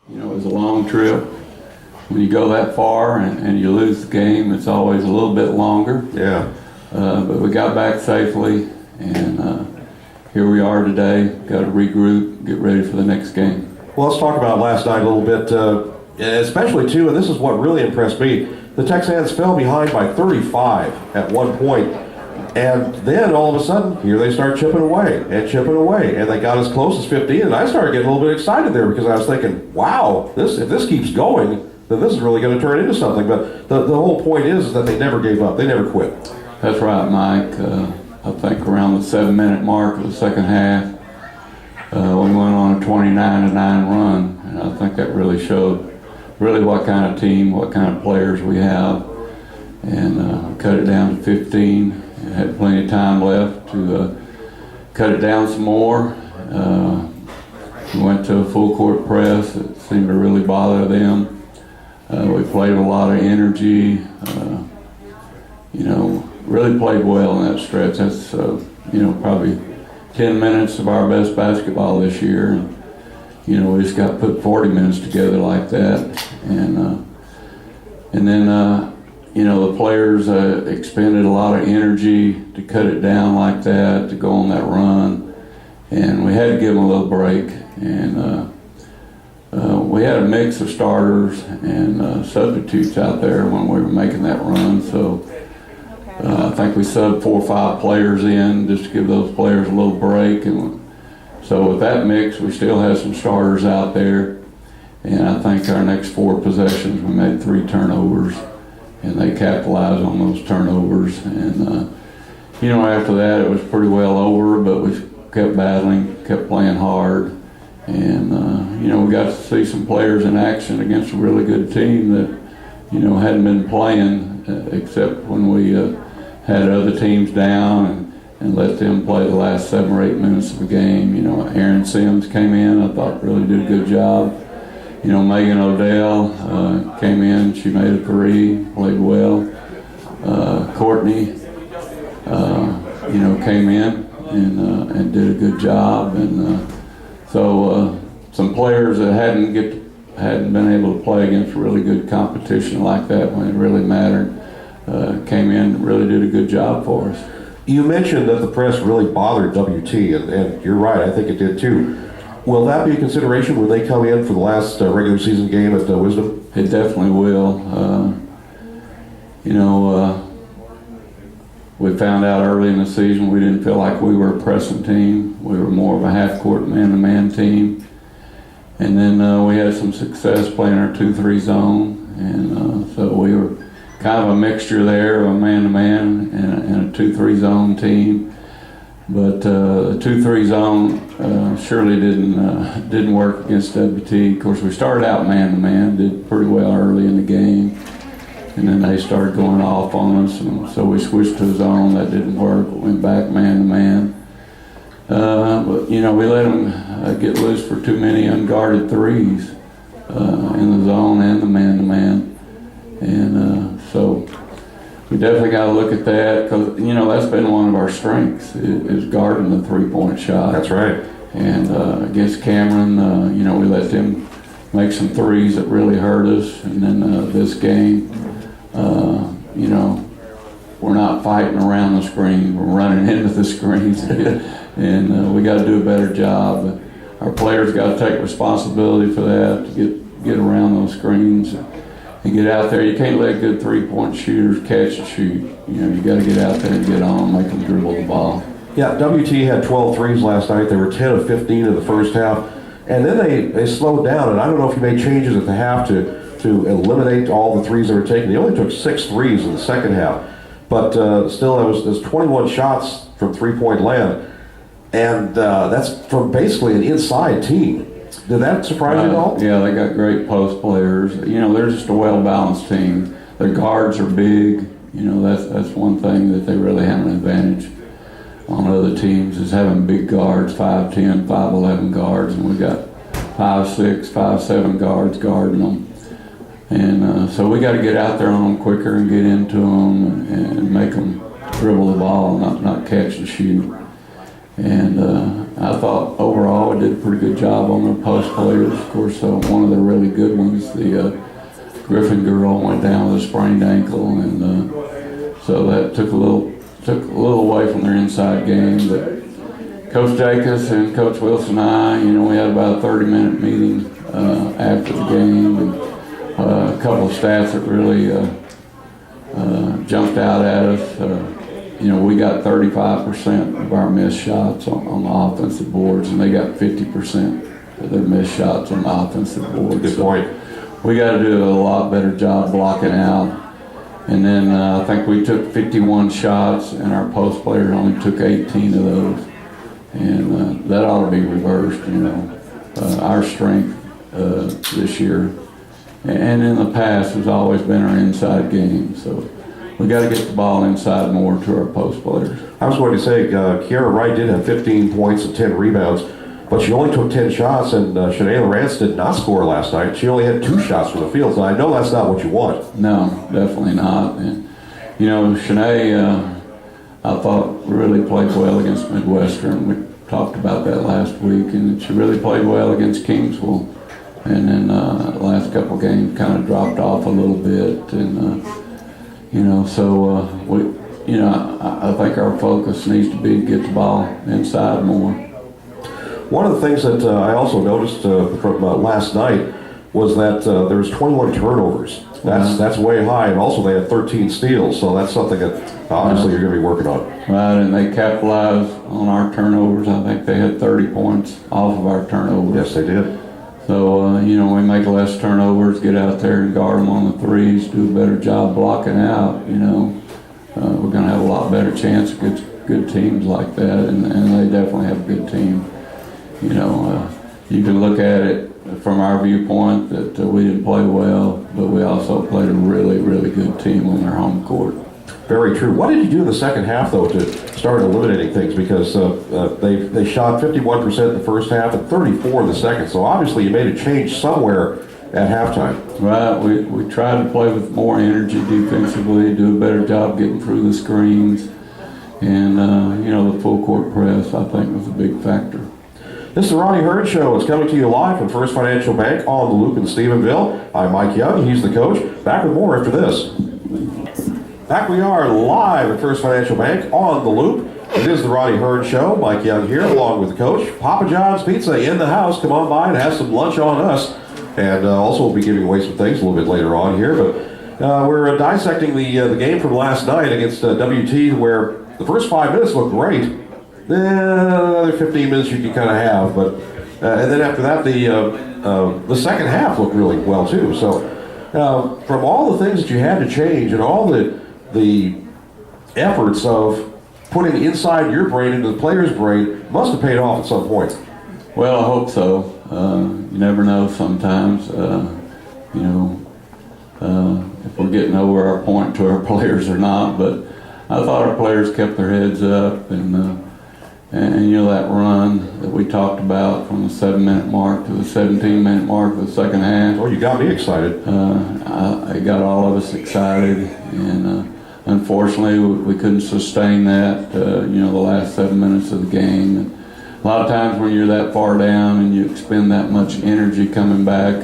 You know, it was a long trip. When you go that far and you lose the game, it's always a little bit longer. Yeah. But we got back safely, and here we are today. Got to regroup, get ready for the next game. Well, let's talk about last night a little bit, especially too, and this is what really impressed me. The Texans fell behind by 35 at one point, and then all of a sudden, here they start chipping away, and they got as close as 15, and I started getting a little bit excited there because I was thinking, wow, if this keeps going, then this is really going to turn into something. But the whole point is that they never gave up. They never quit. That's right, Mike. I think around the 7-minute mark of the second half, we went on a 29-9 run, and I think that really showed what kind of team, what kind of players we have, and cut it down to 15. And had plenty of time left to cut it down some more. We went to a full court press. It seemed to really bother them. We played with a lot of energy. Really played well in that stretch. That's probably 10 minutes of our best basketball this year. And, we just got put 40 minutes together like that. And then the players expended a lot of energy to cut it down like that, to go on that run. And we had to give them a little break. And we had a mix of starters and substitutes out there when we were making that run. So I think we subbed 4 or 5 players in just to give those players a little break. And so with that mix, we still have some starters out there. And I think our next 4 possessions, we made 3 turnovers. And they capitalized on those turnovers. And, after that, it was pretty well over, but we kept battling, kept playing hard. And, we got to see some players in action against a really good team that, hadn't been playing except when we had other teams down and let them play the last 7 or 8 minutes of the game. Aaron Sims came in, I thought really did a good job. Megan Odell came in, she made a 3, played well. Courtney, came in and did a good job. And so some players that hadn't been able to play against really good competition like that when it really mattered came in and really did a good job for us. You mentioned that the press really bothered WT, and you're right, I think it did too. Will that be a consideration when they come in for the last regular season game at Wisdom? It definitely will. We found out early in the season we didn't feel like we were a pressing team. We were more of a half-court man-to-man team. And then we had some success playing our 2-3 zone. And so we were kind of a mixture there of a man-to-man and a 2-3 zone team. But the 2-3 zone surely didn't work against WT. Of course, we started out man-to-man, did pretty well early in the game, and then they started going off on us, and so we switched to a zone. That didn't work. We went back man-to-man. But we let them get loose for too many unguarded threes in the zone and the man-to-man, and so. We definitely got to look at that because, that's been one of our strengths is guarding the 3-point shot. That's right. And against Cameron, we let them make some threes that really hurt us. And then this game, we're not fighting around the screen. We're running into the screens. And we got to do a better job. Our players got to take responsibility for that, to get around those screens. You get out there, you can't let good 3-point shooters catch and shoot. You got to get out there and get on, make them dribble the ball. Yeah, WT had 12 threes last night. They were 10 of 15 in the first half. And then they slowed down, and I don't know if you made changes at the half to eliminate all the threes they were taking. They only took 6 threes in the second half. But still, there's 21 shots from 3-point land. And that's from basically an inside team. Did that surprise you at all? Yeah, they got great post players. They're just a well-balanced team. Their guards are big. That's one thing that they really have an advantage on other teams is having big guards, 5'10", 5'11" guards, and we got 5'6", 5'7" guards guarding them. And so we got to get out there on them quicker and get into them and make them dribble the ball, not catch and shoot. And I thought overall I did a pretty good job on the post players. Of course, one of the really good ones, the Griffin girl, went down with a sprained ankle, and so that took a little away from their inside game. But Coach Jacobs and Coach Wilson and I, we had about a 30-minute meeting after the game, and a couple of stats that really jumped out at us. We got 35% of our missed shots on the offensive boards, and they got 50% of their missed shots on the offensive boards. Good point. We got to do a lot better job blocking out. And then I think we took 51 shots, and our post players only took 18 of those. And that ought to be reversed, Our strength this year and in the past has always been our inside game. So we got to get the ball inside more to our post players. I was going to say, Kiara Wright did have 15 points and 10 rebounds, but she only took 10 shots, and Shanae Lawrence did not score last night. She only had 2 shots from the field, so I know that's not what you want. No, definitely not. And, Shanae, I thought really played well against Midwestern. We talked about that last week, and she really played well against Kingsville. And then the last couple of games kind of dropped off a little bit, and I think our focus needs to be to get the ball inside more. One of the things that I also noticed from last night was that there was 21 turnovers. That's way high, and also they had 13 steals, so that's something that obviously you're going to be working on. Right, and they capitalized on our turnovers. I think they had 30 points off of our turnovers. Yes, they did. So, we make less turnovers, get out there and guard them on the threes, do a better job blocking out, we're going to have a lot better chance against good teams like that, and they definitely have a good team. You can look at it from our viewpoint that we didn't play well, but we also played a really, really good team on their home court. Very true. What did you do in the second half, though, to start eliminating things? Because they shot 51% in the first half and 34% in the second. So obviously you made a change somewhere at halftime. Right. We tried to play with more energy defensively, do a better job getting through the screens. And, the full court press, I think, was a big factor. This is the Ronnie Hearne Show. It's coming to you live from First Financial Bank on the Loop in Stephenville. I'm Mike Young. He's the coach. Back with more after this. Back we are live at First Financial Bank on the Loop. It is the Ronnie Hearne Show. Mike Young here along with the coach. Papa John's Pizza in the house. Come on by and have some lunch on us. And also we'll be giving away some things a little bit later on here. But we're dissecting the game from last night against WT, where the first 5 minutes looked great. Another 15 minutes you can kind of have. But and then after that, the second half looked really well too. So from all the things that you had to change and all the efforts of putting inside your brain into the player's brain must have paid off at some point. Well, I hope so. You never know sometimes, if we're getting over our point to our players or not, but I thought our players kept their heads up, and that run that we talked about from the 7-minute mark to the 17-minute mark of the second half. Oh, you got me excited. It got all of us excited, and unfortunately we couldn't sustain that, the last 7 minutes of the game. And a lot of times when you're that far down and you expend that much energy coming back,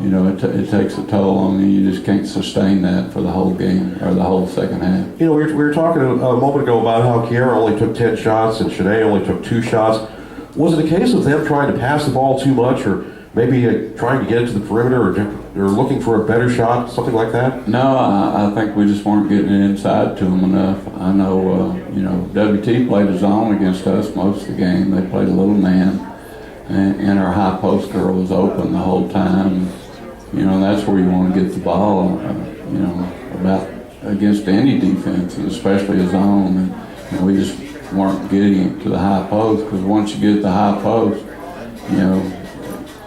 it takes a toll on you. You just can't sustain that for the whole game or the whole second half. We were talking a moment ago about how Kiara only took 10 shots and Shanae only took 2 shots. Was it a case of them trying to pass the ball too much, or maybe trying to get it to the perimeter, or looking for a better shot, something like that? No, I think we just weren't getting it inside to them enough. I know, WT played a zone against us most of the game. They played a little man, and our high post girl was open the whole time. And that's where you want to get the ball, about against any defense, and especially a zone. And we just weren't getting it to the high post, because once you get it to the high post,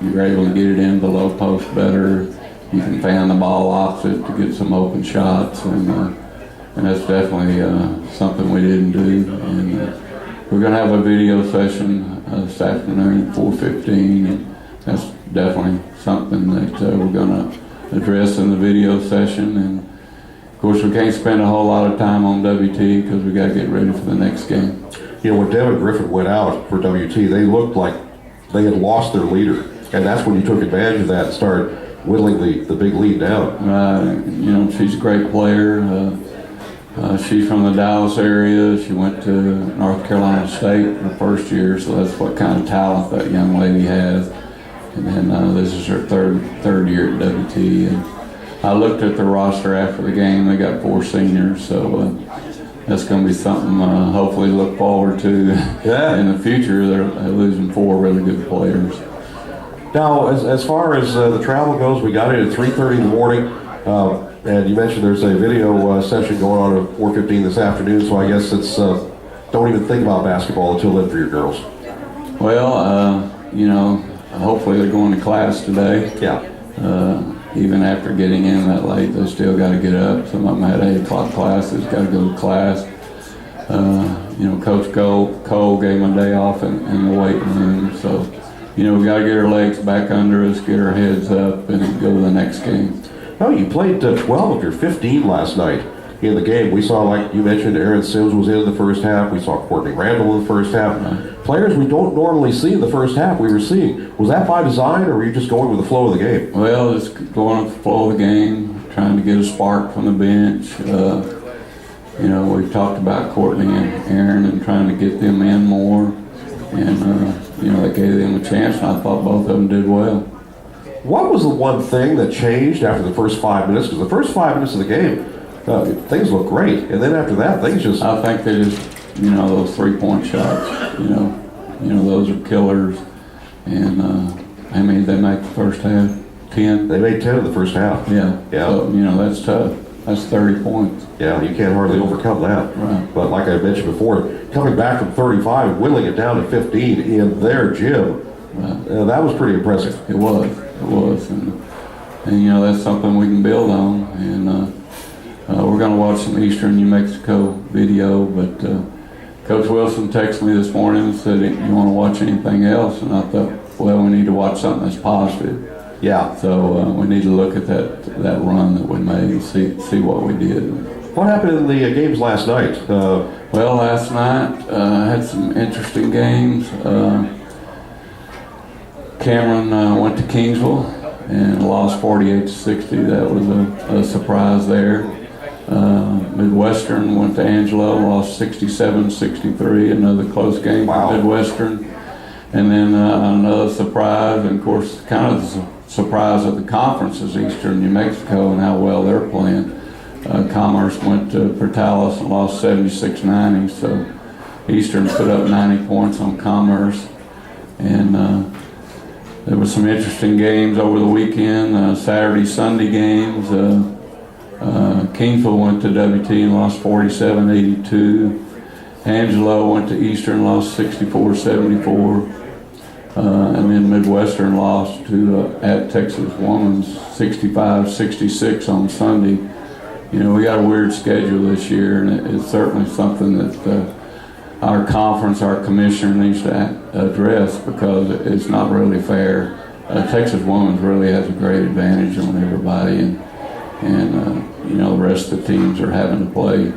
you're able to get it into the low post better. You can fan the ball opposite to get some open shots, and that's definitely something we didn't do. And we're going to have a video session this afternoon at 4:15, and that's definitely something that we're going to address in the video session. And of course, we can't spend a whole lot of time on WT because we got to get ready for the next game. when Devin Griffin went out for WT, they looked like they had lost their leader. And that's when you took advantage of that and started whittling the big lead down. She's a great player. She's from the Dallas area. She went to North Carolina State her first year, so that's what kind of talent that young lady has. And then this is her third year at WT. And I looked at the roster after the game. They got 4 seniors, so that's going to be something hopefully to look forward to in the future. They're losing 4 really good players. Now, as far as the travel goes, we got in at 3:30 in the morning, and you mentioned there's a video session going on at 4:15 this afternoon, so I guess it's don't even think about basketball until then for your girls. Well, hopefully they're going to class today. Yeah. Even after getting in that late, they still got to get up. Some of them had 8 o'clock classes, got to go to class. Coach Cole gave them a day off in the weight room, so we got to get our legs back under us, get our heads up, and go to the next game. Oh, you played 12 of your 15 last night in the game. We saw, like you mentioned, Aaron Sims was in the first half. We saw Courtney Randall in the first half. Players we don't normally see in the first half we were seeing. Was that by design, or were you just going with the flow of the game? Well, just going with the flow of the game, trying to get a spark from the bench. We've talked about Courtney and Aaron and trying to get them in more. And, they gave them a chance, and I thought both of them did well. What was the one thing that changed after the first 5 minutes? Because the first 5 minutes of the game, things looked great. And then after that, things just... I think they just, those 3-point shots, those are killers. And how many did they make the first half? 10? They made 10 in the first half. Yeah. So, that's tough. That's 30 points. Yeah, you can't hardly overcome that. Right. But like I mentioned before, coming back from 35 and whittling it down to 15 in their gym, that was pretty impressive. It was. And that's something we can build on. And we're going to watch some Eastern New Mexico video, but Coach Wilson texted me this morning and said, you want to watch anything else? And I thought, well, we need to watch something that's positive. Yeah. So we need to look at that run that we made and see what we did. What happened in the games last night? Well, last night had some interesting games. Cameron went to Kingsville and lost 48-60. That was a surprise there. Midwestern went to Angelo, lost 67-63. Another close game for Midwestern. And then another surprise, and of course, kind of the surprise of the conference is Eastern New Mexico and how well they're playing. Commerce went to Tarleton and lost 76-90, so Eastern put up 90 points on Commerce. And there were some interesting games over the weekend, Saturday, Sunday games. Kingsville went to WT and lost 47-82. Angelo went to Eastern and lost 64-74. And then Midwestern lost to at Texas Women's 65-66 on Sunday. We got a weird schedule this year, and it's certainly something that our conference, our commissioner needs to address, because it's not really fair. Texas Women's really has a great advantage on everybody, and the rest of the teams are having to play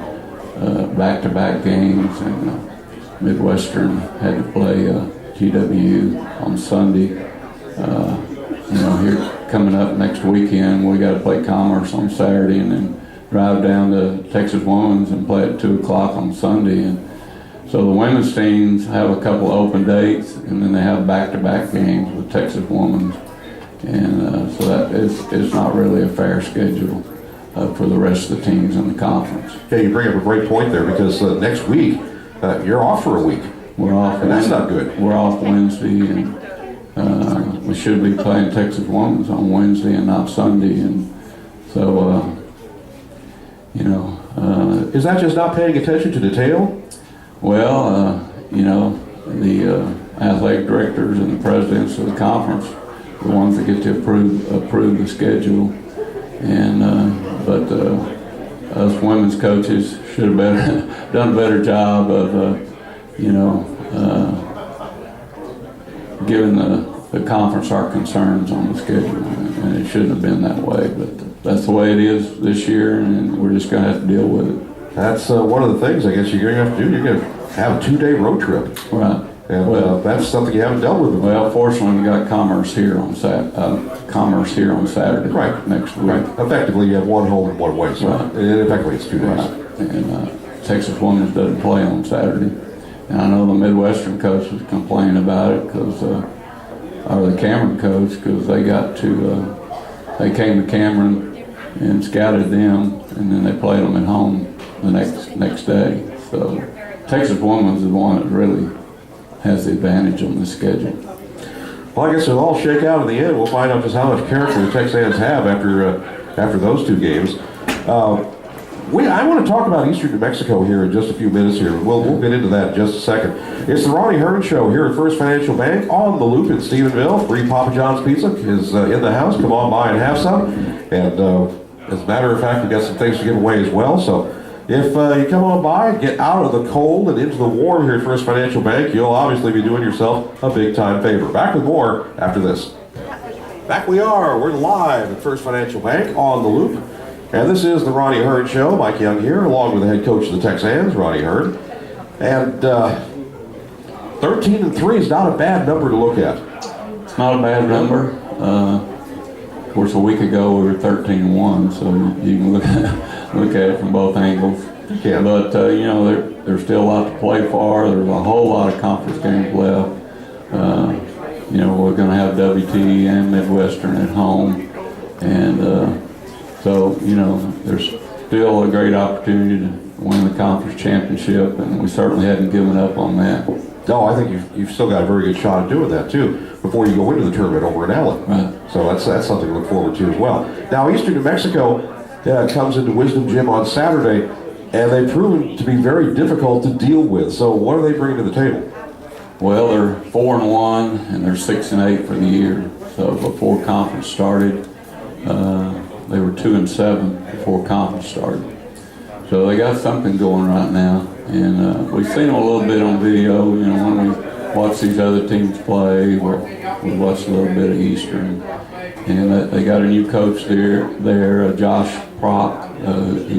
back-to-back games, and Midwestern had to play GW on Sunday. Here coming up next weekend, we got to play Commerce on Saturday, and then drive down to Texas Women's and play at 2 o'clock on Sunday. And so the women's teams have a couple open dates, and then they have back-to-back games with Texas Women's. And so that is not really a fair schedule for the rest of the teams in the conference. Yeah, you bring up a great point there, because next week you're off for a week. We're off. And that's not good. We're off Wednesday, and we should be playing Texas Women's on Wednesday and not Sunday. And so, is that just not paying attention to detail? Well, the athletic directors and the presidents of the conference are the ones that get to approve the schedule. And but us women's coaches should have done a better job of giving the conference our concerns on the schedule, and it shouldn't have been that way, but that's the way it is this year, and we're just going to have to deal with it. That's one of the things I guess you're going to have to do. You're going to have a 2-day road trip. Right. And that's something you haven't dealt with before. Well, fortunately, we got Commerce here on Saturday. Right. Next week. Right. Effectively, you have one home and one away. So effectively, it's 2 days. Right. And Texas Women's doesn't play on Saturday. And I know the Midwestern coach was complaining about it because, or the Cameron coach, because they came to Cameron and scouted them, and then they played them at home the next day. So Texas Women's is the one that really has the advantage on the schedule. Well, I guess it'll all shake out in the end. We'll find out just how much character the Texans have after those 2 games. I want to talk about Eastern New Mexico here in just a few minutes here. We'll get into that in just a second. It's the Ronnie Hearne Show here at First Financial Bank on the Loop in Stephenville. Free Papa John's Pizza is in the house. Come on by and have some. And as a matter of fact, we've got some things to give away as well. So if you come on by, get out of the cold and into the warm here at First Financial Bank, you'll obviously be doing yourself a big-time favor. Back with more after this. Back we are. We're live at First Financial Bank on the Loop. And this is the Ronnie Hearne Show. Mike Young here, along with the head coach of the Texans, Ronnie Hearne. And 13-3 is not a bad number to look at. It's not a bad number. Of course, a week ago we were 13-1, so you can look at it from both angles. You can. But there's still a lot to play for. There's a whole lot of conference games left. We're going to have WT and Midwestern at home, and so there's still a great opportunity to win the conference championship, and we certainly haven't given up on that. No, I think you've still got a very good shot at doing that too before you go into the tournament over in Allen. Right. So that's something to look forward to as well. Now, Eastern New Mexico comes into Wisdom Gym on Saturday, and they've proven to be very difficult to deal with. So what are they bringing to the table? Well, they're 4-1, and they're 6-8 for the year. So before conference started, they were 2-7 before conference started. So they got something going right now, and we've seen them a little bit on video. When we watch these other teams play, we watch a little bit of Eastern, and they got a new coach there, Josh Prock,